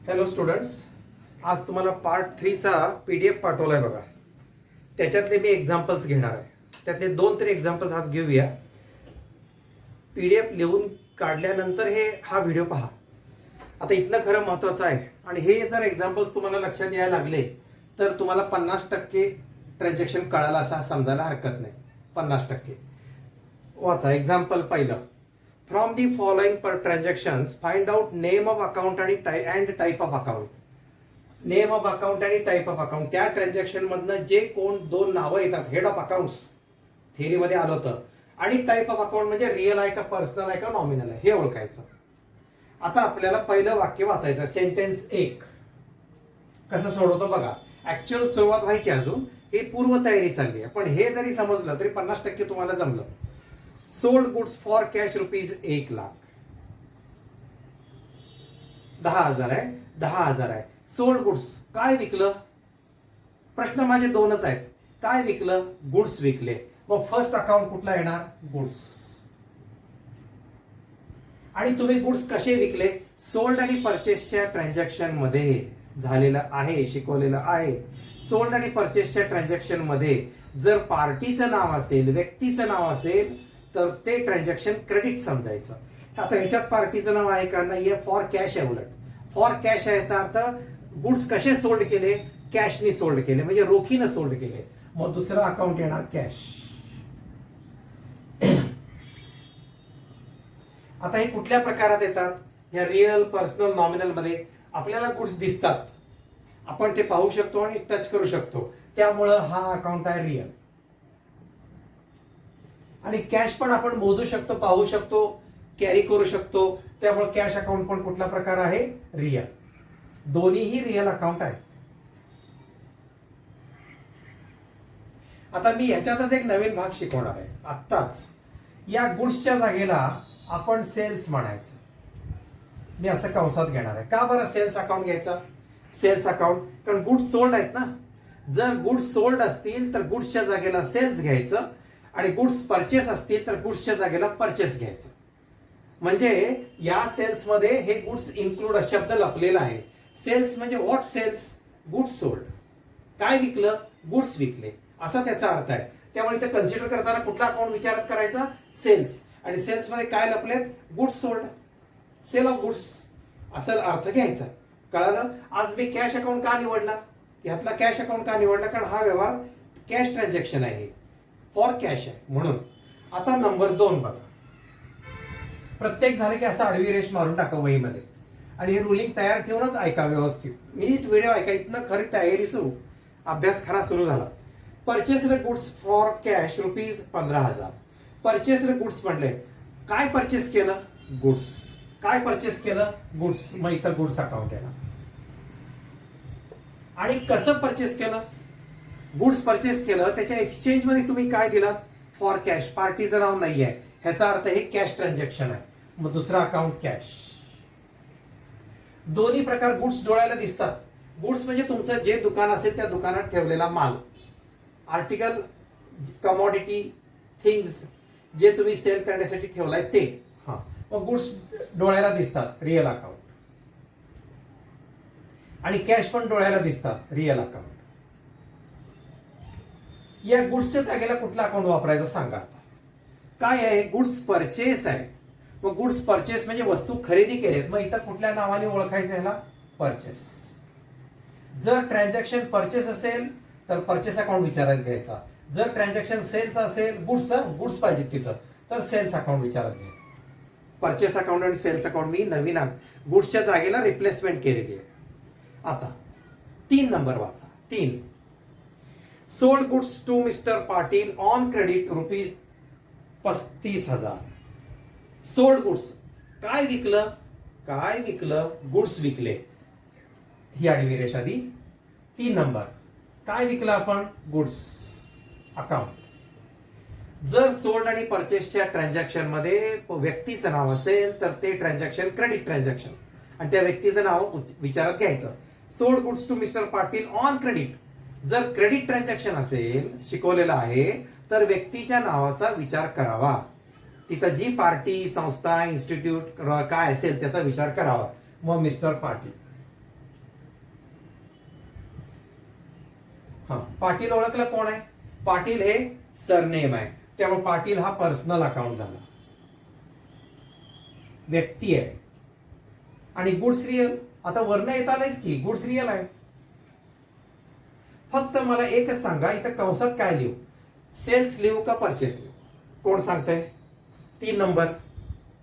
Hello students, आज तुम्हाला part 3चा PDF पाठवलाय बघा. त्याच्यातले मी एक्झाम्पल्स घेणार आहे. त्यातले 2 तरी एक्झाम्पल्स आज घेऊया. PDF लिहून काढल्यानंतर हा व्हिडिओ पहा. आता इथनं खरं महत्त्वाचं आहे आणि हे जर एक्झाम्पल्स तुम्हाला लक्षात यायला लागले तर तुम्हाला 50% ट्रान्झॅक्शन कळायला असा समजायला हरकत नाही. 50% वाचा. एक्झाम्पल पहिलं. From the following per transactions find out name of account आणि type of account. Name of account आणि टाईप ऑफ अकाउंट, त्या ट्रान्झॅक्शन मधनं जे कोण 2 नावं येतात, हेड ऑफ अकाउंट्स थेअरीमध्ये आलं होतं, आणि टाईप ऑफ अकाउंट म्हणजे रिअल आहे का पर्सनल आहे का नॉमिनल आहे हे ओळखायचं. आता आपल्याला पहिलं वाक्य वाचायचं. सेंटेन्स 1 कसं सोडवतो बघा. ऍक्च्युअल सुरुवात व्हायची, अजून हे पूर्व तयारी चालली आहे, पण हे जरी समजलं तरी 50% तुम्हाला जमलं. Sold goods for cash ₹1 lakh. 10,000 आहे, 10,000 आहे. सोल्ड गुड्स काय विकलं? प्रश्न माझे 2च आहेत. काय विकलं? गुड्स विकले. मग फर्स्ट अकाउंट कुठला येणार? गुड्स. आणि तुम्ही गुड्स कसे विकले? सोल्ड आणि परचेसच्या ट्रान्झॅक्शन मध्ये झालेलं आहे, शिकवलेलं आहे. सोल्ड आणि परचेसच्या ट्रान्झॅक्शन मध्ये जर पार्टीचं नाव असेल, व्यक्तीचं नाव असेल, तर ते ट्रान्झॅक्शन क्रेडिट समजायचं. आता ह्याच्यात पार्टीचं नाव आहे का? नाहीये. फॉर कॅश आहे. उलट फॉर कॅश आहे याचा अर्थ गुड्स कसे सोल्ड केले? कॅशनी सोल्ड केले, म्हणजे रोखीनं सोल्ड केले. मग दुसरं अकाउंट येणार कॅश. आता हे कुठल्या प्रकारात येतात? या रिअल, पर्सनल, नॉमिनल मध्ये आपल्याला गुड्स दिसतात, आपण ते पाहू शकतो आणि टच करू शकतो, त्यामुळं हा अकाउंट आहे रिअल. आणि कॅश पण आपण मोजू शकतो, पाहू शकतो, कॅरी करू शकतो, त्यामुळे कॅश अकाउंट पण कुठला प्रकार आहे? रिअल. दोन्हीही रिअल अकाउंट आहेत. आता मी ह्याच्यातच एक नवीन भाग शिकवणार आहे आत्ताच. या गुड्सच्या जागेला आपण सेल्स म्हणायचं. मी असं कंसात घेणार आहे. का बरं सेल्स अकाउंट घ्यायचा? सेल्स अकाउंट कारण गुड्स सोल्ड आहेत ना. जर गुड्स सोल्ड असतील तर गुड्सच्या जागेला सेल्स घ्यायचं, आणि गुड्स परचेस असतील तर गुड्सच्या जागेला परचेस घ्यायचं. म्हणजे या सेल्स मध्ये हे गुड्स इन्क्लूड शब्द लपलेला आहे. सेल्स म्हणजे व्हॉट सेल्स? Goods sold. काय विकलं? गुड्स विकले, असा त्याचा अर्थ आहे. त्यामुळे इथे कन्सिडर करताना कुठला अकाउंट विचारात करायचा? सेल्स. आणि सेल्स मध्ये काय लपलेत? Goods sold, sale of goods, असा अर्थ घ्यायचा. कळालं? आज मी कॅश अकाउंट का निवडला? यातला कॅश अकाउंट का निवडला? कारण हा व्यवहार कॅश ट्रान्झॅक्शन आहे, फॉर कॅश आहे म्हणून. आता नंबर 2 बघा. प्रत्येक झालं की असं आडवी रेष मारून टाका वहीमध्ये, आणि हे रुलिंग तयार ठेवूनच ऐका व्यवस्थित. नीट व्हिडिओ ऐका. इथनं खरी तयारी सुरू, अभ्यास खरा सुरू झाला. Purchased goods for cash ₹15,000. Purchased goods म्हटले, काय परचेस केलं? गुड्स. काय परचेस केलं? गुड्स. मग इथं गुड्स अकाउंट आहे. आणि कसं परचेस केलं? गुड्स परचेस केलं, त्याच्या एक्सचेंज मध्ये तुम्ही काय दिलात? For cash. पार्टीचं नाव नाही आहे, ह्याचा अर्थ हे कॅश ट्रान्झॅक्शन आहे. मग दुसरा अकाउंट कॅश. दोन्ही प्रकार गुड्स डोळ्याला दिसतात. गुड्स म्हणजे तुमचं जे दुकान असेल त्या दुकानात ठेवलेला माल, आर्टिकल, कमॉडिटी, थिंग्स जे तुम्ही सेल करण्यासाठी ठेवलाय ते. हा, मग गुड्स डोळ्याला दिसतात, रिअल अकाउंट. आणि कॅश पण डोळ्याला दिसतात, रिअल अकाउंट. या गुड्सच्या जागेला कुठला अकाउंट वापरायचा सांगा. आता काय आहे? गुड्स परचेस आहे. मग गुड्स परचेस म्हणजे वस्तू खरेदी केलेत, मग इथं कुठल्या नावाने ओळखायचं? ह्याला परचेस. जर ट्रान्झॅक्शन परचेस असेल तर परचेस अकाउंट विचारात घ्यायचा. जर ट्रान्झॅक्शन सेल्स असेल, गुड्स पाहिजे तिथं, तर सेल्स अकाउंट विचारात घ्यायचं. परचेस अकाउंट आणि सेल्स अकाउंट मी नवीन गुड्सच्या जागेला रिप्लेसमेंट केलेली आहे. आता 3 नंबर वाचा. 3. Sold goods to mister Patil on credit ₹35,000. Sold goods काय विकलं? काय विकलं? गुड्स विकले. ही आडवी रेष आधी. 3 नंबर काय विकलं आपण? Goods account. जर सोल्ड आणि परचेसच्या ट्रान्झॅक्शन मध्ये व्यक्तीचं नाव असेल तर ते ट्रान्झॅक्शन क्रेडिट ट्रान्झॅक्शन, आणि त्या व्यक्तीचं नाव विचारात घ्यायचं. Sold goods to mister Patil on credit. जर क्रेडिट ट्रान्झॅक्शन असेल, शिकवलेलं आहे, तर व्यक्तीच्या नावाचा विचार करावा. तिथं जी पार्टी, संस्था, इन्स्टिट्यूट काय असेल त्याचा विचार करावा. मग मिस्टर पाटील. हा, पाटील ओळखलं कोण आहे? पाटील हे सरनेम आहे, त्यामुळे पाटील हा पर्सनल अकाउंट झाला, व्यक्ती आहे. आणि गुड्स रिअल, आता वर्ण येत आलंयच की गुड्स रिअल आहे. फक्त मला एकच सांगा, इथं कंसात काय लिहू? सेल्स लिहू का परचेस लिहू? कोण सांगतंय? 3 नंबर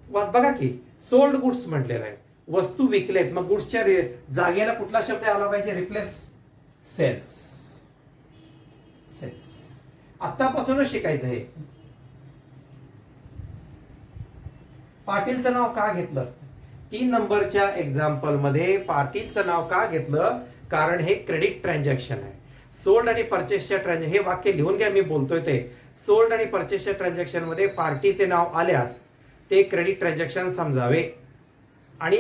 वाच बघा की, सोल्ड गुड्स म्हटलेलं आहे, वस्तू विकलेत, मग गुड्सच्या जागेला कुठला शब्द आला पाहिजे? Replace cells. सेल्स आतापासूनच शिकायचं आहे. पाटीलचं नाव का घेतलं? 3 नंबरच्या एक्झाम्पल मध्ये पाटीलचं नाव का घेतलं? कारण हे क्रेडिट ट्रान्झॅक्शन आहे. सोल्ड आणि परचेसच्या ट्रान्झॅक्शन, हे वाक्य लिहून घ्या, मी बोलतोय ते. सोल्ड आणि परचेसच्या ट्रान्झॅक्शन मध्ये पार्टीचे नाव आल्यास ते क्रेडिट ट्रान्झॅक्शन समजावे आणि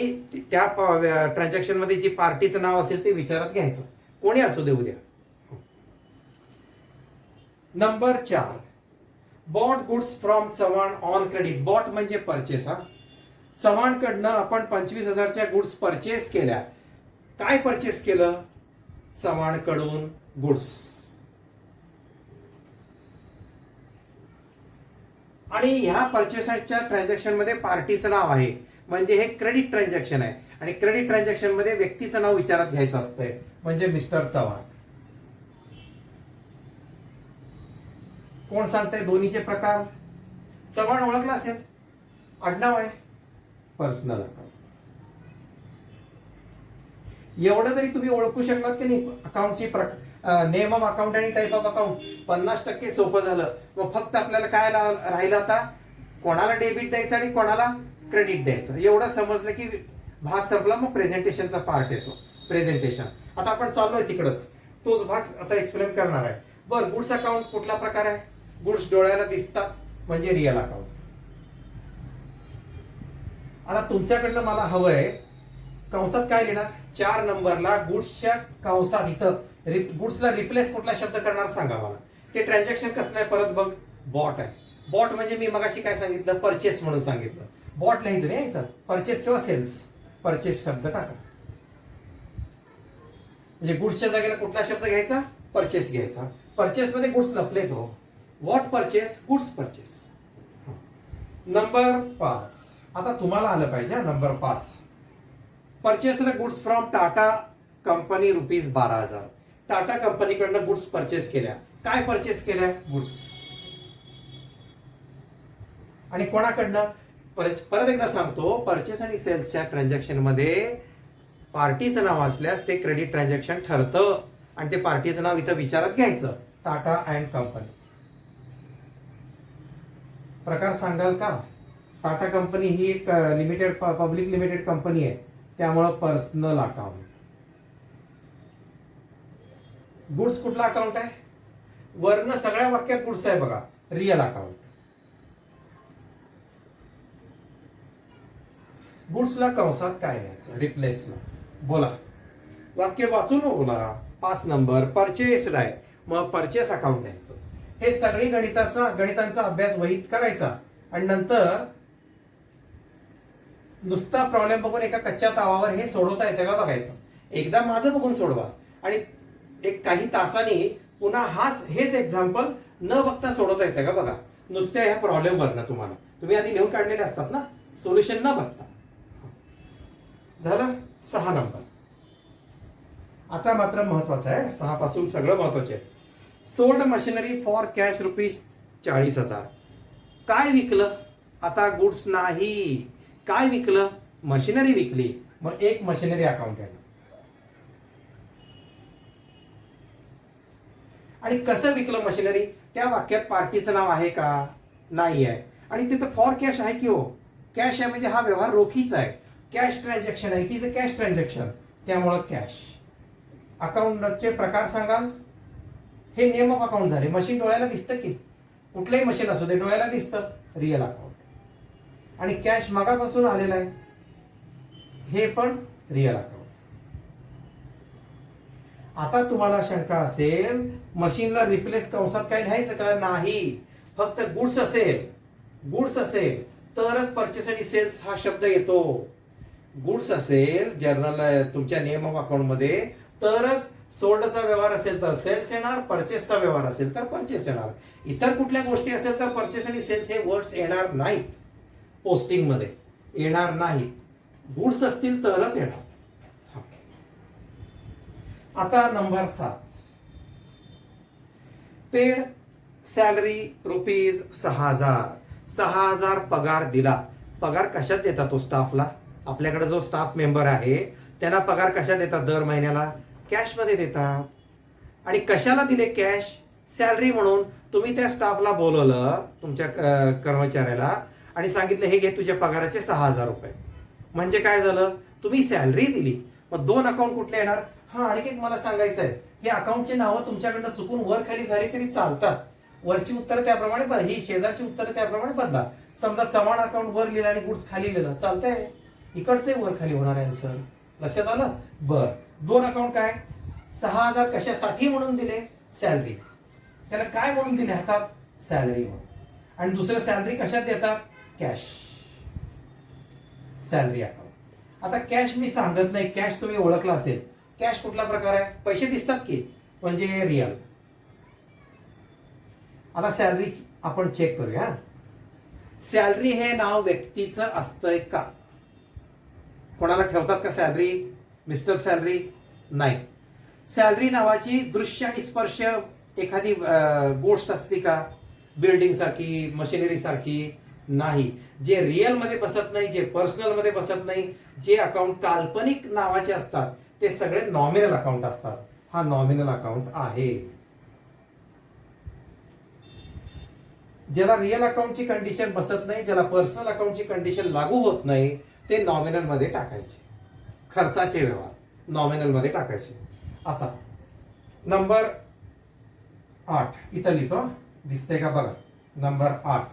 त्या ट्रान्झॅक्शन मध्ये जी पार्टीचं नाव असेल ते विचारात घ्यायचं, कोणी असू दे उद्या. Number 4, bought goods from Chavan on credit. Bought म्हणजे परचेस. हा, चव्हाणकडनं आपण 25,000च्या गुड्स परचेस केल्या. काय परचेस केलं? चव्हाणकडून गुड्स. आणि ह्या परचेसच्या ट्रान्झॅक्शन मध्ये पार्टीचं नाव आहे, म्हणजे हे क्रेडिट ट्रान्झॅक्शन आहे. आणि क्रेडिट ट्रान्झॅक्शन मध्ये व्यक्तीचं नाव विचारात घ्यायचं असतंय, म्हणजे मिस्टर चव्हाण. कोण सांगतंय? दोन्हीचे प्रकार. चव्हाण ओळखला असेल, आडनाव आहे, पर्सनल अकाउंट. एवढं जरी तुम्ही ओळखू शकलात की नाही अकाउंटची नेम ऑफ अकाउंट आणि टाईप ऑफ अकाउंट, 50% सोपं झालं. मग फक्त आपल्याला काय राहिलं आता? कोणाला डेबिट द्यायचं आणि कोणाला क्रेडिट द्यायचं, एवढं समजलं की भाग संपला. मग प्रेझेंटेशनचा पार्ट येतो, प्रेझेंटेशन. आता आपण चाललोय तिकडच, तोच भाग आता एक्सप्लेन करणार आहे. बरं, गुड्स अकाउंट कुठला प्रकार आहे? गुड्स डोळ्याला दिसतात म्हणजे रिअल अकाउंट. आता तुमच्याकडनं मला हवंय, कंसात काय लिहिणार? 4 नंबरला गुड्सच्या कंसात इथं गुड्सला रिप्लेस कुठला शब्द करणार सांगा मला. ते ट्रान्झॅक्शन कसलं आहे? परत बघ, बॉट आहे. बॉट म्हणजे मी मगाशी काय सांगितलं? परचेस म्हणून सांगितलं. बॉट लिहायचं नाही इथं, परचेस किंवा सेल्स. परचेस शब्द टाका, म्हणजे गुड्सच्या जागेला कुठला शब्द घ्यायचा? परचेस घ्यायचा. परचेस मध्ये गुड्स लपले तो. What purchase? Goods purchase. Number 5, आता तुम्हाला आलं पाहिजे. Number 5, purchase goods from Tata company ₹12,000. Tata कंपनीकडनं गुड्स परचेस केल्या. काय परचेस केल्या? गुड्स. आणि कोणाकडनं? परत एकदा सांगतो, परचेस आणि सेल्सच्या ट्रान्झॅक्शन मध्ये पार्टीचं नाव असल्यास ते क्रेडिट ट्रान्झॅक्शन ठरतं आणि ते पार्टीचं नाव इथं विचारात घ्यायचं, टाटा अँड कंपनी. प्रकार सांगाल का? टाटा कंपनी ही एक लिमिटेड पब्लिक लिमिटेड कंपनी आहे, त्यामुळं पर्सनल अकाउंट. गुड्स कुठला अकाउंट आहे? वर्ण सगळ्या वाक्यात गुड्स आहे बघा, रिअल अकाउंट. गुड्सला कंसात काय लिहायचं? रिप्लेसला. बोला, वाक्य वाचून बोला. 5 नंबर परचेस्ड आहे, मग परचेस अकाउंट लिहायचं. हे सगळी गणितांचा अभ्यास वहीत करायचा आणि नंतर नुसता प्रॉब्लेम बघून एका कच्च्या तावावर हे सोडवता येते का बघायचं. एकदा माझं बघून सोडवा आणि एक काही तासांनी पुन्हा हेच एक्झाम्पल न बघता सोडवता येते का बघा. नुसत्या ह्या प्रॉब्लेम वरनं तुम्ही आधी लिहून काढलेले असतात ना, सोल्युशन न बघता. झालं 6 नंबर. आता मात्र महत्वाचं आहे, 6 पासून सगळं महत्वाचे आहे. Sold machinery for cash ₹40,000. काय विकलं? आता गुड्स नाही, काय विकलं? मशिनरी विकली. मग एक मशिनरी अकाउंट आहे. आणि कसं विकलं मशिनरी? त्या वाक्यात पार्टीचं नाव आहे का? नाही आहे. आणि तिथं फॉर कॅश आहे की हो? कॅश आहे म्हणजे हा व्यवहार रोखीचा आहे, कॅश ट्रान्झॅक्शन आहे. It is a cash transaction, त्यामुळं कॅश. अकाउंटचे प्रकार सांगाल? हे नेम ऑफ अकाउंट झाले. मशीन डोळ्याला दिसतं की, कुठलंही मशीन असू दे डोळ्याला दिसतं, रिअल अकाउंट. आणि कॅश मगापासून आलेला आहे, हे पण रिअल अकाउंट. आता तुम्हाला शंका असेल, मशीनला रिप्लेस कंसात काय लिहायचं का? नाही. फक्त गुड्स असेल तरच परचेस आणि सेल्स हा शब्द येतो. गुड्स असेल जर्नल तुमच्या नेम ऑफ अकाउंट मध्ये, तरच सोल्डचा व्यवहार असेल तर सेल्स येणार, परचेसचा व्यवहार असेल तर परचेस येणार. इतर कुठल्या गोष्टी असेल तर परचेस आणि सेल्स हे वर्ड्स येणार नाहीत, पोस्टिंग मध्ये येणार नाहीत. गुड्स असतील तरच येणार. आता नंबर 7, पेड सॅलरी रुपीज 6,000. 6,000 पगार दिला. पगार कशात देतात तो स्टाफला? आपल्याकडे जो स्टाफ मेंबर आहे त्यांना पगार कशात देतात? दर महिन्याला कॅश मध्ये देतात. आणि कशाला दिले कॅश? सॅलरी म्हणून. तुम्ही त्या स्टाफला बोलवलं, तुमच्या कर्मचाऱ्याला, आणि सांगितलं हे घे तुझ्या पगाराचे 6,000 रुपये. म्हणजे काय झालं? तुम्ही सॅलरी दिली. मग 2 अकाउंट कुठले येणार? हा, आणखी एक मला सांगायचं आहे, हे अकाउंटचे नावं तुमच्याकडनं चुकून वर खाली झाली तरी चालतात. वरची उत्तरं त्याप्रमाणे ही शेजारची उत्तरं त्याप्रमाणे बदला. समजा चव्हाण अकाउंट वर लिहिलं आणि गुड्स खाली लिहिलं, चालतंय. इकडचे वर खाली होणार आहे आन्सर. लक्षात आलं? बर. 2 अकाउंट काय? 6,000 कशासाठी म्हणून दिले? सॅलरी. त्याला काय म्हणून दिले हातात? सॅलरी म्हणून. आणि दुसरं सॅलरी कशात देतात? कॅश. Salary account. आता कॅश मी सांगत नाही, कॅश तुम्ही ओळखला असेल. कॅश कुठला प्रकार आहे? पैसे दिसतात की, म्हणजे रिअल. आता सॅलरी आपण चेक करूया. सॅलरी हे नाव व्यक्तीचं असतंय का? कोणाला ठेवतात का सॅलरी? Mister salary? नाही. सॅलरी नावाची दृश्य आणि स्पर्श एखादी गोष्ट असते का? बिल्डिंग सारखी, मशिनरी सारखी? नाही. जे रिअल मध्ये बसत नाही, जे पर्सनल मध्ये बसत नाही, जे अकाउंट काल्पनिक नावाचे असतात ते सगळे नॉमिनल अकाउंट असतात. हा नॉमिनल अकाउंट आहे. ज्याला रिअल अकाउंटची कंडिशन बसत नाही, ज्याला पर्सनल अकाउंटची कंडिशन लागू होत नाही, ते नॉमिनल मध्ये टाकायचे. खर्चाचे व्यवहार नॉमिनल मध्ये टाकायचे. आता नंबर 8 इथं लिहितो, दिसतंय का बघा. Number 8,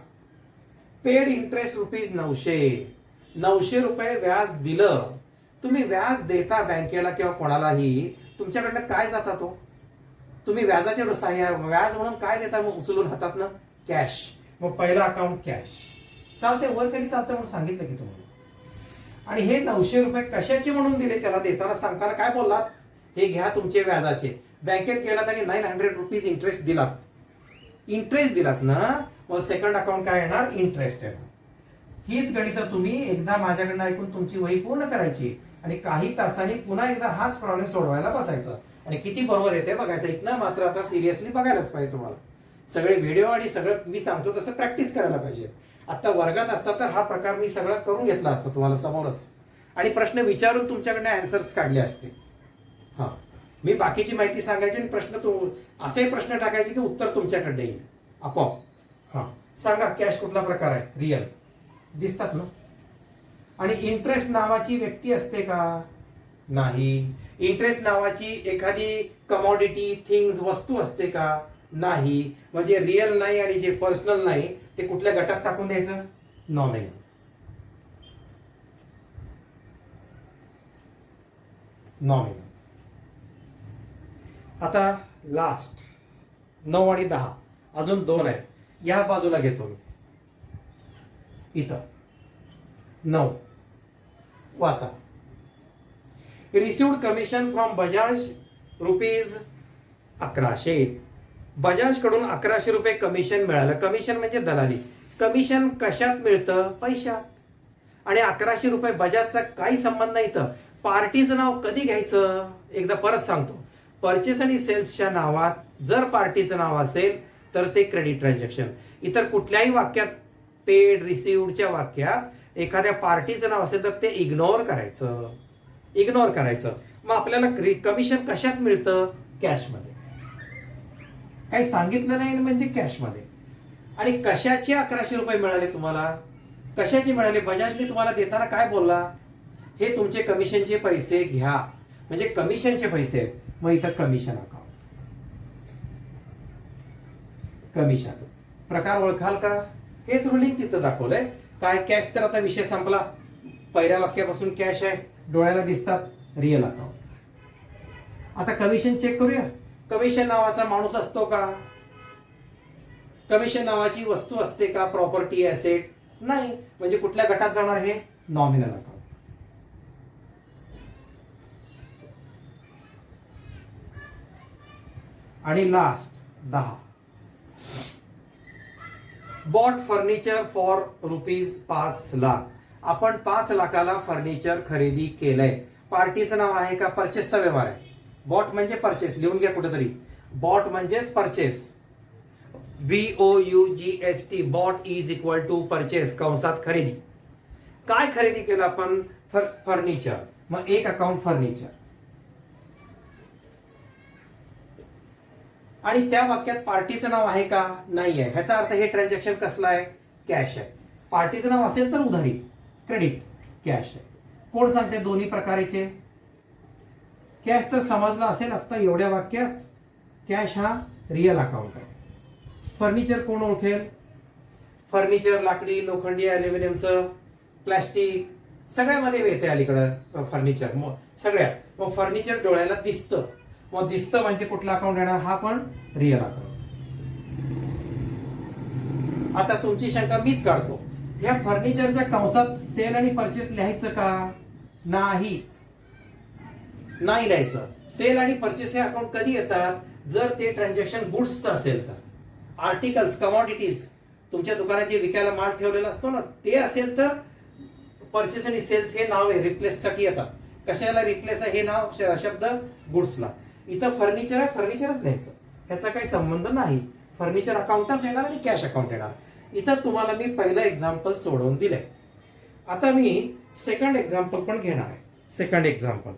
paid interest rupees 900. 900 रुपये व्याज दिलं. तुम्ही व्याज देता बँकेला किंवा कोणालाही, तुमच्याकडनं काय जाता तो? तुम्ही व्याजाचे व्याज म्हणून काय देता मग उचलून हातातनं? कॅश. मग पहिला अकाउंट कॅश. चालते, वर खाली चालतं म्हणून सांगितलं की तुम्हाला. आणि हे 900 रुपये कशाचे म्हणून दिले? त्याला देताना सांगताना काय बोललात? हे घ्या तुमचे व्याजाचे. बँकेत गेलात आणि 900 रुपीज इंटरेस्ट दिलात. इंटरेस्ट दिलात ना, मग सेकंड अकाउंट काय येणार? इंटरेस्ट येणार. हीच गणित तुम्ही एकदा माझ्याकडनं ऐकून तुमची वही पूर्ण करायची आणि काही तासांनी पुन्हा एकदा हाच प्रॉब्लेम सोडवायला बसायचा आणि किती बरोबर येते बघायचं. इथनं मात्र आता सिरियसली बघायलाच पाहिजे तुम्हाला. सगळे व्हिडिओ आणि सगळं मी सांगतो तसं प्रॅक्टिस करायला पाहिजे. आता वर्गात असता तर हा प्रकार मी सगळं करून घेतला असता तुम्हाला समोरच आणि प्रश्न विचारून तुमच्याकडनं आन्सर्स काढले असते. हा, मी बाकीची माहिती सांगायची आणि प्रश्न असे प्रश्न टाकायचे की उत्तर तुमच्याकडे येईल आपोआप. हा, सांगा कॅश कुठला प्रकार आहे? रिअल. दिसतात ना. आणि इंटरेस्ट नावाची व्यक्ती असते का? नाही. इंटरेस्ट नावाची एखादी कमॉडिटी, थिंग्स, वस्तू असते का? नाही. म्हणजे रिअल नाही आणि जे पर्सनल नाही ते कुठल्या गटात टाकून द्यायचं? नॉमिनल. नॉमिनल. आता लास्ट 9 आणि 10 अजून 2 आहेत. या बाजूला घेतो मी. इथं 9 वाचा. Received commission from Bajaj rupees 1100. Bajaj कडून 1100 रुपये कमिशन मिळालं. कमिशन म्हणजे दलाली. कमिशन कशात मिळतं? पैशात. आणि 1100 रुपये बजाजचा काही संबंध नाही. इथं पार्टीचं नाव कधी घ्यायचं? एकदा परत सांगतो. परचेस आणि सेल्सच्या नावात जर पार्टीचं नाव असेल तर ते क्रेडिट ट्रान्झॅक्शन. इतर कुठल्याही वाक्यात, पेड, रिसिव्डच्या वाक्यात एखाद्या पार्टीचं नाव असेल तर ते इग्नोर करायचं. इग्नोर करायचं. मग आपल्याला कमिशन कशात मिळतं? कॅशमध्ये. काही सांगितलं नाही म्हणजे कॅशमध्ये. आणि कशाचे 1100 रुपये मिळाले तुम्हाला? कशाचे मिळाले? बजाजने तुम्हाला देताना काय बोलला? हे तुमचे कमिशनचे पैसे घ्या. म्हणजे कमिशनचे पैसे आहेत. मग इथं कमिशन अकाउंट. कमिशन प्रकार ओळखाल का? हेच रुलिंग तिथं दाखवलंय. काय? कॅश. तर आता विषय संपला. पहिल्या वाक्यापासून कॅश आहे, डोळ्याला दिसतात. Real account. आता कमिशन चेक करूया. कमिशन नावाचा माणूस असतो का? कमिशन नावाची वस्तू असते का? Property, asset? नाही. म्हणजे कुठल्या गटात जाणार हे? Nominal account. आणि लास्ट 10. Bought furniture for ₹5,00,000. आपण 5,00,000ला फर्निचर खरेदी केलंय. पार्टीचं नाव आहे का? परचेसचा व्यवहार आहे. बॉट म्हणजे परचेस, लिहून घ्या कुठेतरी. बॉट म्हणजेच purchase. BOUGST. Bought is equal to purchase, कंसात खरेदी. काय खरेदी केलं आपण? फर्निचर. मग एक अकाउंट फर्निचर. आणि त्या वाक्यात पार्टीचं नाव आहे का? नाही आहे. ह्याचा अर्थ हे ट्रान्झॅक्शन कसलं आहे? कॅश आहे. पार्टीचं नाव असेल तर उधारी, क्रेडिट. कॅश आहे. कोण सांगते दोन्ही प्रकारेचे? कॅश तर समजलं असेल आता एवढ्या वाक्यात. कॅश हा रिअल अकाउंट आहे. फर्निचर कोण ओळखेल? फर्निचर लाकडी, लोखंडी, अल्युमिनियमचं, प्लास्टिक सगळ्यामध्ये येते अलीकडं फर्निचर. सगळ्यात मग फर्निचर डोळ्याला दिसतं. मग दिसतं म्हणजे कुठला अकाउंट येणार? हा पण रिअल अकाउंट. आता तुमची शंका मीच काढतो. ह्या फर्निचरच्या कंसात सेल आणि परचेस लिहायचं का? नाही लिहायचं. सेल आणि परचेस हे अकाउंट कधी येतात? जर ते ट्रान्झॅक्शन गुड्सचं असेल तर. आर्टिकल्स, कमॉडिटीज, तुमच्या दुकानात जे विकायला माल ठेवलेला असतो ना, ते असेल तर परचेस आणि सेल्स हे नाव आहे रिप्लेस साठी येतात. कशाला रिप्लेस आहे हे नाव? शब्द गुड्सला. इथं फर्निचर आहे, फर्निचरच लिहायचं. ह्याचा काही संबंध नाही. फर्निचर अकाउंटच येणार आणि कॅश अकाउंट येणार. इथं तुम्हाला मी पहिलं एक्झाम्पल सोडवून दिलंय. आता मी सेकंड एक्झाम्पल पण घेणार आहे. Second example.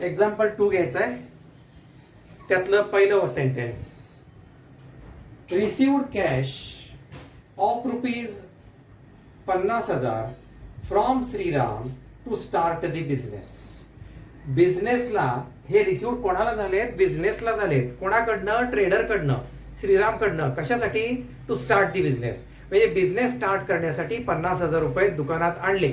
एक्झाम्पल 2 घ्यायचं आहे. त्यातलं पहिलं sentence. Received cash of ₹50,000 from Shriram to start the business. बिझनेसला हे रिसिव्ड कोणाला झालेत? बिझनेसला झालेत. कोणाकडनं? ट्रेडरकडनं, श्रीरामकडनं. कशासाठी? To start the business. म्हणजे बिझनेस स्टार्ट करण्यासाठी ₹50,000 दुकानात आणले,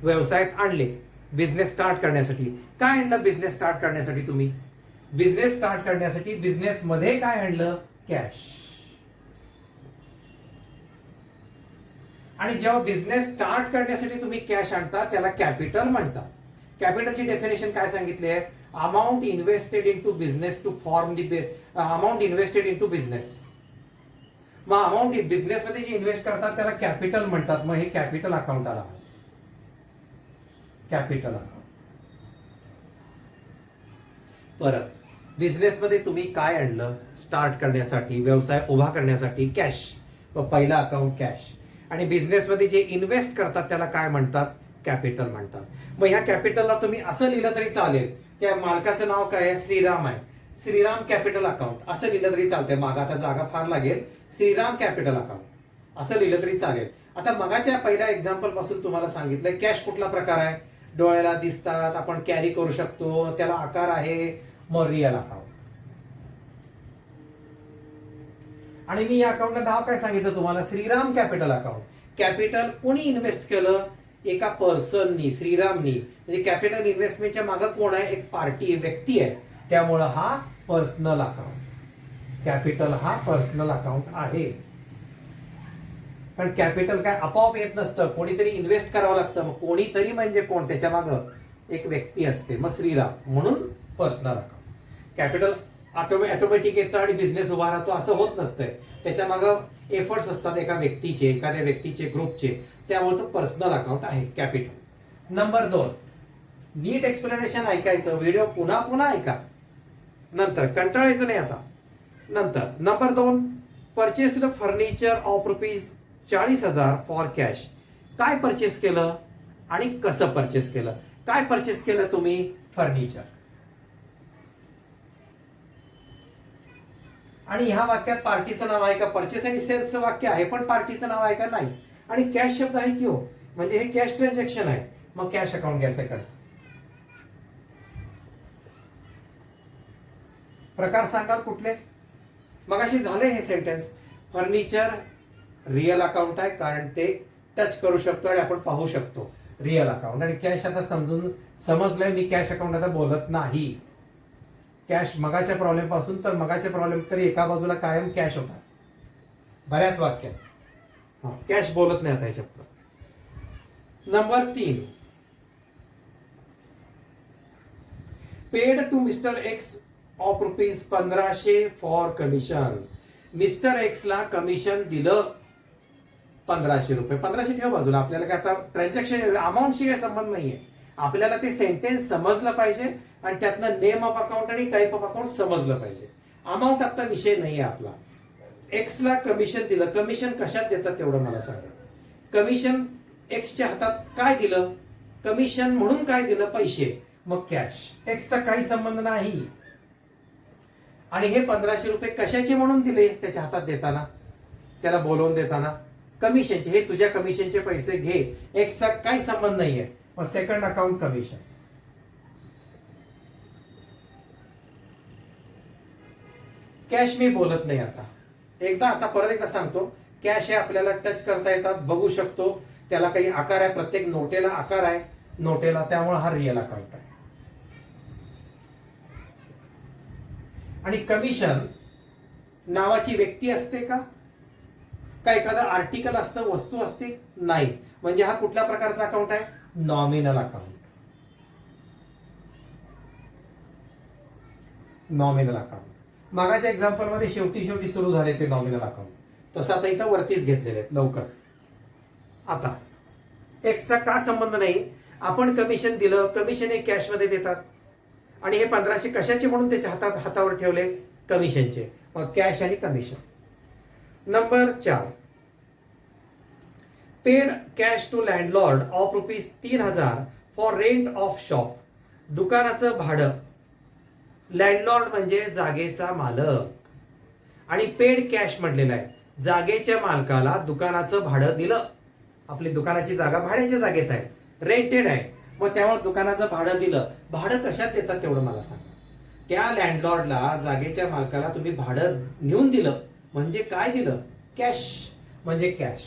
व्यवसायात आणले. बिझनेस स्टार्ट करण्यासाठी. काय आणलं बिझनेस स्टार्ट करण्यासाठी तुम्ही? बिझनेस स्टार्ट करण्यासाठी बिझनेस मध्ये काय आणलं? कॅश. आणि जेव्हा बिझनेस स्टार्ट करण्यासाठी तुम्ही कॅश आणता त्याला कॅपिटल म्हणतात. कॅपिटलची डेफिनेशन काय सांगितली आहे? Amount invested in to business to form the amount invested in to business. मग अमाऊंट बिझनेस मध्ये जे इन्व्हेस्ट करतात त्याला कॅपिटल म्हणतात. मग हे कॅपिटल अकाउंट आला. Capital account. परत बिझनेसमध्ये तुम्ही काय आणलं? स्टार्ट करण्यासाठी, व्यवसाय उभा करण्यासाठी कॅश. पहिला अकाउंट कॅश. आणि बिझनेसमध्ये जे इन्व्हेस्ट करतात त्याला काय म्हणतात? कॅपिटल म्हणतात. मग ह्या कॅपिटलला तुम्ही असं लिहिलं तरी चालेल. त्या मालकाचं नाव काय आहे? श्रीराम आहे. श्रीराम कॅपिटल अकाउंट असं लिहिलं तरी चालतंय. मागा आता जागा फार लागेल. श्रीराम कॅपिटल अकाउंट असं लिहिलं तरी चालेल. आता मगाच्या पहिल्या एक्झाम्पल पासून तुम्हाला सांगितलंय कॅश कुठला प्रकार आहे? डोळ्याला दिसतात, आपण कॅरी करू शकतो, त्याला आकार आहे. मग रिअल अकाउंट. आणि मी या अकाउंटला नाव काय सांगितलं तुम्हाला? Shriram capital account. कॅपिटल कोणी इन्व्हेस्ट केलं? एका पर्सननी, श्रीरामनी. म्हणजे कॅपिटल इन्व्हेस्टमेंटच्या मागे कोण आहे? एक पार्टी, व्यक्ती आहे. त्यामुळं हा पर्सनल अकाउंट. कॅपिटल हा पर्सनल अकाउंट आहे. पण कॅपिटल काय आपोआप येत नसतं. कोणीतरी इन्व्हेस्ट करावं लागतं. मग कोणीतरी म्हणजे कोण? त्याच्या मागं एक व्यक्ती असते. मग श्रीराम म्हणून पर्सनल अकाउंट. कॅपिटल ऑटोमॅटिक येतं आणि बिझनेस उभा राहतो असं होत नसतंय. त्याच्या मागं एफर्ट्स असतात एका व्यक्तीचे, एखाद्या व्यक्तीचे, ग्रुपचे. त्यामुळे तो पर्सनल अकाउंट आहे कॅपिटल. नंबर 2, नीट एक्सप्लेनेशन ऐकायचं. व्हिडिओ पुन्हा पुन्हा ऐका. नंतर कंटाळायचं नाही आता. नंतर number 2, purchased furniture of ₹40,000 for cash. काय परचेस केलं आणि कसं परचेस केलं? काय परचेस केलं तुम्ही? फर्निचर. आणि ह्या वाक्यात पार्टीचं नाव आहे का? परचेस आणि सेल्सचं वाक्य आहे पण पार्टीचं नाव आहे का? नाही. आणि कॅश शब्द आहे की हो, म्हणजे हे कॅश ट्रान्झॅक्शन आहे. मग कॅश अकाउंट घ्या सेकंड. प्रकार सांगाल कुठले? मगाशी झाले हे सेंटेन्स. फर्निचर रिअल अकाउंट आहे कारण ते टच करू शकतो आणि आपण पाहू शकतो. Real account. आणि कॅश आता समजलंय मी. कॅश अकाउंट आता बोलत नाही. कॅश मगाच्या प्रॉब्लेम पासून तर मगाच्या प्रॉब्लेम तरी एका बाजूला कायम कॅश होता बऱ्याच वाक्यात. कॅश बोलत नाही आता याच्या पुढे. Number 3, paid to mister X of rupees 1500 for commission. Mister X ला कमिशन दिलं 1500 रुपये. 1500 ठेव बाजूला, आपल्याला काय आता ट्रान्झॅक्शन अमाऊंटशी काही संबंध नाहीये. आपल्याला ते सेंटेन्स समजलं पाहिजे आणि त्यातनं नेम ऑफ अकाउंट आणि टाईप ऑफ अकाउंट समजलं पाहिजे. अमाऊंट आता विषय नाहीये आपला. एक्स ला कमिशन दिलं. कमिशन कशात देतात तेवढं मला सांगा. कमिशन एक्सच्या हातात काय दिलं? कमिशन म्हणून काय दिलं? पैसे. मग कॅश. एक्सचा काही संबंध नाही. आणि हे 1500 रुपये कशाचे म्हणून दिले त्याच्या हातात देताना, त्याला बोलवून देताना? कमिशनचे. हे तुझ्या कमिशनचे पैसे घे. एक्सचा काही संबंध नाहीये. मग सेकंड अकाउंट कमिशन. कॅश मी बोलत नाही आता. आता परत एकदा सांगतो, कॅश हे आपल्याला टच करता येतात, बघू शकतो. त्याला काही आकार आहे, प्रत्येक नोटेला आकार आहे नोटेला, त्यामुळे हा रिअल अकाउंट आहे. आणि कमिशन नावाची व्यक्ती असते का एखादं आर्टिकल असतं, वस्तू असते? नाही. म्हणजे हा कुठल्या प्रकारचा अकाउंट आहे? Nominal account. Nominal account. मागाच्या एक्झाम्पल मध्ये शेवटी सुरू झाले ते नॉमिनल अकाउंट. तसं आता इथं वरतीच घेतलेले आहेत. लवकर आता एक्सचा का संबंध नाही? आपण कमिशन दिलं. कमिशन हे कॅश मध्ये देतात आणि हे 1500 कशाचे म्हणून त्याच्या हातावर ठेवले? कमिशनचे. मग कॅश आणि commission. Number 4, paid cash to landlord of rupees 3000 for rent of shop. दुकानाचं भाडं. लँडलॉर्ड म्हणजे जागेचा मालक आणि पेड कॅश म्हटलेलं आहे. जागेच्या मालकाला दुकानाचं भाडं दिलं. आपली दुकानाची जागा भाड्याच्या जागेत आहे, रेंटेड आहे. मग त्यामुळे दुकानाचं भाडं दिलं. भाडं कशात देतात तेवढं मला सांगा. त्या लँडलॉर्डला, जागेच्या मालकाला तुम्ही भाडं नेऊन दिलं म्हणजे काय दिलं? कॅश. म्हणजे कॅश.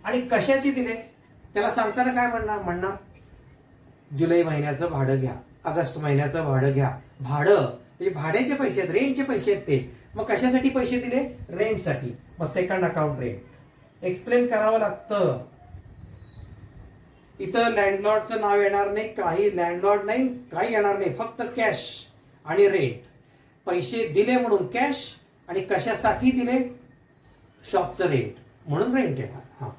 आणि कशाचे दिले त्याला सांगताना काय म्हणणार? जुलै महिन्याचं भाडं घ्या, ऑगस्ट महिन्याचं भाडं घ्या. भाडं हे भाड्याचे पैसे आहेत, रेंटचे पैसे आहेत ते. मग कशासाठी पैसे दिले? रेंटसाठी. मग सेकंड अकाउंट रेंट. एक्सप्लेन करावं लागतं. इथं लँडलॉर्डचं नाव येणार नाही, काही लँडलॉर्ड नाही, काही येणार नाही. फक्त कॅश आणि रेंट. पैसे दिले म्हणून कॅश आणि कशासाठी दिले? शॉपचं रेंट म्हणून रेंट येणार. हा,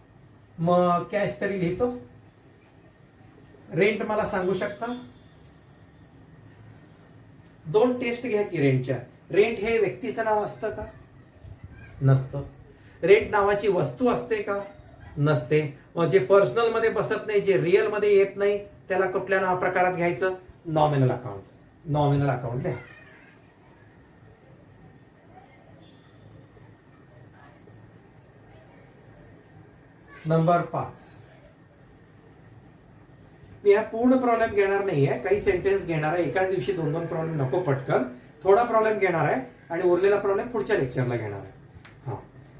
मग कॅश तरी लिहितो. रेंट मला सांगू शकता? 2 टेस्ट घ्या की रेंटच्या. रेंट हे व्यक्तीचं नाव असतं का? नसतं. रेंट नावाची वस्तू असते का? नसते. मग जे पर्सनल मध्ये बसत नाही, जे रिअल मध्ये येत नाही, त्याला कुठल्या नाव प्रकारात घ्यायचं? Nominal account. नॉमिनल अकाउंट लिहा. नंबर 5, मी हा पूर्ण प्रॉब्लेम घेणार नाहीये, काही सेंटेन्स घेणार आहे. एकाच दिवशी 2 प्रॉब्लेम नको पटकन. थोडा प्रॉब्लेम घेणार आहे आणि उरलेला प्रॉब्लेम पुढच्या लेक्चरला घेणार आहे. हा,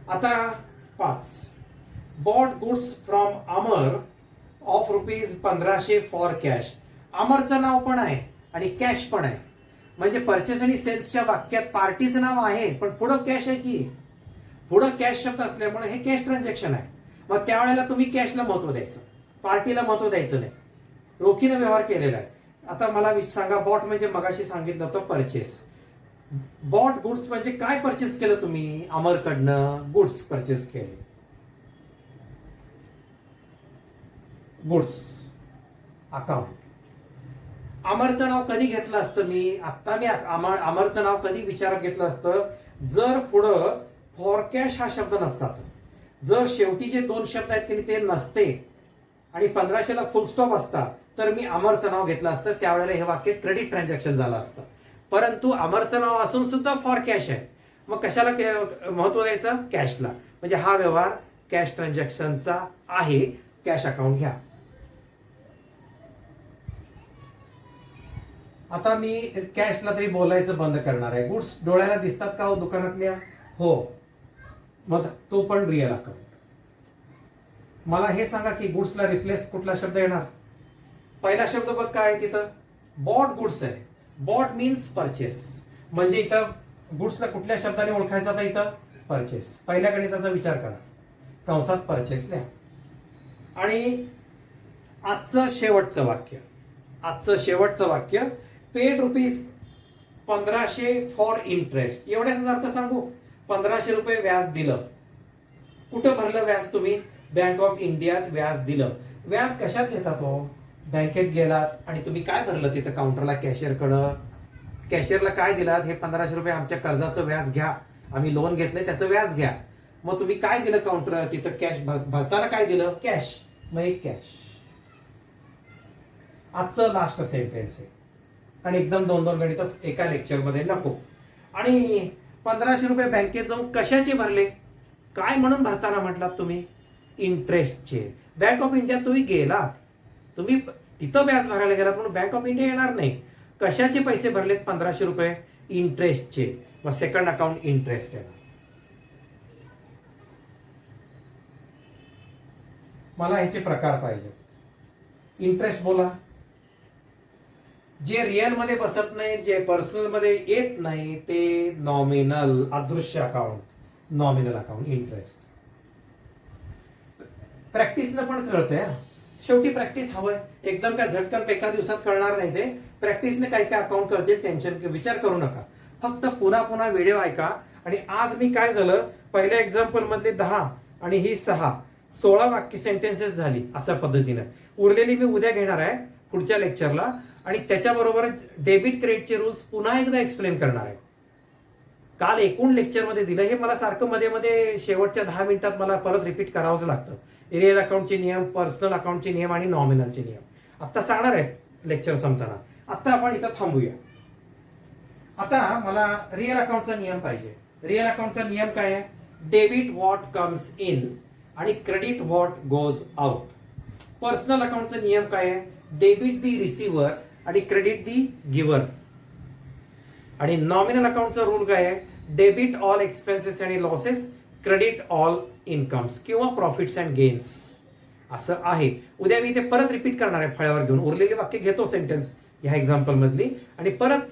आता 5, bought goods from Amar of rupees 1500 for cash. अमरचं नाव पण आहे आणि कॅश पण आहे. म्हणजे परचेस आणि सेल्सच्या वाक्यात पार्टीचं नाव आहे पण पुढं कॅश आहे की. पुढं कॅश शब्द असल्यामुळे हे कॅश ट्रान्झॅक्शन आहे. मग त्यावेळेला तुम्ही कॅशला महत्व द्यायचं, पार्टीला महत्व द्यायचं नाही. रोखीने व्यवहार केलेला आहे. आता मला सांगा, बॉट म्हणजे मगाशी सांगितलं होतं परचेस. बॉट गुड्स म्हणजे काय परचेस केलं तुम्ही? अमरकडनं गुड्स परचेस केले. Goods account. अमरचं नाव कधी घेतलं असतं मी? आता मी अमरचं नाव कधी विचारात घेतलं असतं? जर पुढं फॉर कॅश हा शब्द नसता. जर शेवटीचे 2 शब्द आहेत की ते नसते आणि 1500 ला फुल स्टॉप असता तर मी अमरचं नाव घेतलं असतं. त्यावेळेला हे वाक्य क्रेडिट ट्रान्झॅक्शन झालं असतं. परंतु अमरचं नाव असून सुद्धा फॉर कॅश आहे. मग कशाला महत्व द्यायचं? कॅशला. म्हणजे हा व्यवहार कॅश ट्रान्झॅक्शनचा आहे. कॅश अकाउंट घ्या. आता मी कॅशला तरी बोलायचं बंद करणार आहे. गुड्स डोळ्याला दिसतात का हो दुकानातल्या? हो. मग तो पण रिअल अकाउंट. मला हे सांगा की गुड्सला रिप्लेस कुठला शब्द येणार? पहिला शब्द बघ काय आहे तिथं? बॉट गुड्स आहे. Bought means purchase. म्हणजे इथं गुड्सला कुठल्या शब्दाने ओळखायचं आता इथं परचेस. पहिल्या गणिताचा विचार करा. कंसात परचेस लिहा. आणि आजचं शेवटचं वाक्य पेड रुपीज 1500 फॉर इंटरेस्ट. एवढ्याचा अर्थ सांगू. 1500 रुपये व्याज दिलं. कुठं भरलं व्याज तुम्ही? बँक ऑफ इंडियात व्याज दिलं. व्याज कशात घेतात हो? बँकेत गेलात आणि तुम्ही काय भरलं तिथं काउंटरला कॅशियरकडं? कॅशियरला काय दिलात? हे 1500 रुपये आमच्या कर्जाचं व्याज घ्या, आम्ही लोन घेतलंय त्याचं व्याज घ्या. मग तुम्ही काय दिलं काउंटर तिथं? कॅश भरताना काय दिलं? कॅश. मग एक कॅश. आजचं लास्ट सेंटेन्स आहे. आणि एकदम 2-2 गणित एका लेक्चरमध्ये नको. आणि 1500 रुपये बँकेत जाऊन कशाचे भरले? काय म्हणून भरताना म्हटलात तुम्ही? इंटरेस्टचे. बँक ऑफ इंडिया तुम्ही गेलात, तुम्ही तिथं व्याज भरायला गेलात म्हणून बँक ऑफ इंडिया येणार नाही. कशाचे पैसे भरलेत 1500 रुपये? इंटरेस्टचे. मग सेकंड अकाउंट इंटरेस्ट येणार. मला ह्याचे प्रकार पाहिजे. इंटरेस्ट बोला. जे रिअल मध्ये बसत नाही, जे पर्सनल मध्ये येत नाही, ते नॉमिनल, अदृश्य अकाउंट, नॉमिनल अकाउंट, इंटरेस्ट. प्रॅक्टिसनं पण कळतंय. शेवटी प्रॅक्टिस हवंय. एकदम काय झटकन एका दिवसात कळणार नाही ते. प्रॅक्टिसने काय काय अकाउंट कळते. टेन्शन विचार करू नका. फक्त पुन्हा पुन्हा व्हिडिओ ऐका. आणि आज मी काय झालं, पहिल्या एक्झाम्पल मधले 10 आणि ही 16 वाक्य सेंटेन्सेस झाली अशा पद्धतीनं. उरलेली मी उद्या घेणार आहे पुढच्या लेक्चरला. आणि त्याच्याबरोबरच डेबिट क्रेडिटचे रूल्स पुन्हा एकदा एक्सप्लेन करणार आहे. काल एकूण लेक्चरमध्ये दिलं, हे मला सारखं मध्ये मध्ये शेवटच्या 10 मिनिटात मला परत रिपीट करावंच लागतं. रिअल अकाउंटचे नियम, पर्सनल अकाउंटचे नियम आणि नॉमिनलचे नियम आता सांगणार आहे लेक्चर संपताना. आता आपण इथं थांबूया. आता मला रिअल अकाउंटचा नियम पाहिजे. रिअल अकाउंटचा नियम काय आहे? डेबिट व्हॉट कम्स इन आणि credit what goes out. Personal अकाउंटचा नियम काय आहे? डेबिट दी रिसिव्हर आणि क्रेडिट दी गिव्हर. आणि नॉमिनल अकाउंटचा रूल काय आहे? डेबिट ऑल एक्सपेन्सेस आणि लॉसेस, क्रेडिट ऑल इन्कम्स किंवा प्रॉफिट्स अँड गेन्स असं आहे. उद्या मी ते परत रिपीट करणार आहे फळ्यावर घेऊन. उरलेली वाक्य घेतो सेंटेन्स ह्या एक्झाम्पल मधली आणि परत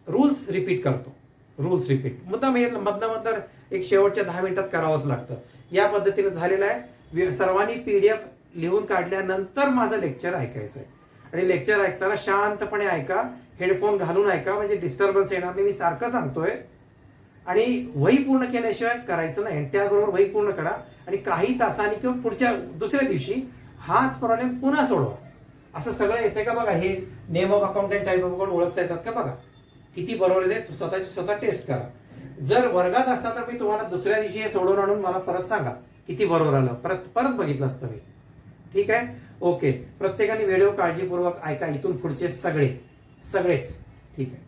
रूल्स रिपीट करतो. रूल्स रिपीट मधनं एक शेवटच्या 10 मिनिटात करावंच लागतं. या पद्धतीने झालेलं आहे. सर्वांनी PDF लिहून काढल्यानंतर माझं लेक्चर ऐकायचं आहे. आणि लेक्चर ऐकताना शांतपणे ऐका, हेडफोन घालून ऐका, म्हणजे डिस्टर्बन्स येणार नाही. मी सारखं सांगतोय. आणि वही पूर्ण केल्याशिवाय करायचं नाही. आणि त्याबरोबर वही पूर्ण करा आणि काही तासांनी किंवा पुढच्या दुसऱ्या दिवशी हाच प्रॉब्लेम पुन्हा सोडवा. असं सगळं येते का बघा. हे नेम ऑफ अकाउंट आणि टाईप ऑफ अकाउंट ओळखता येतात का बघा. किती बरोबर येते स्वतःची स्वतः टेस्ट करा. जर वर्गात असता तर मी तुम्हाला दुसऱ्या दिवशी हे सोडवून आणून मला परत सांगा किती बरोबर आलं. परत बघितलं असतं मी. ठीक आहे. ओके. प्रत्येकाने व्हिडिओ काळजीपूर्वक ऐका. इथून पुढचे सगळेच. ठीक आहे.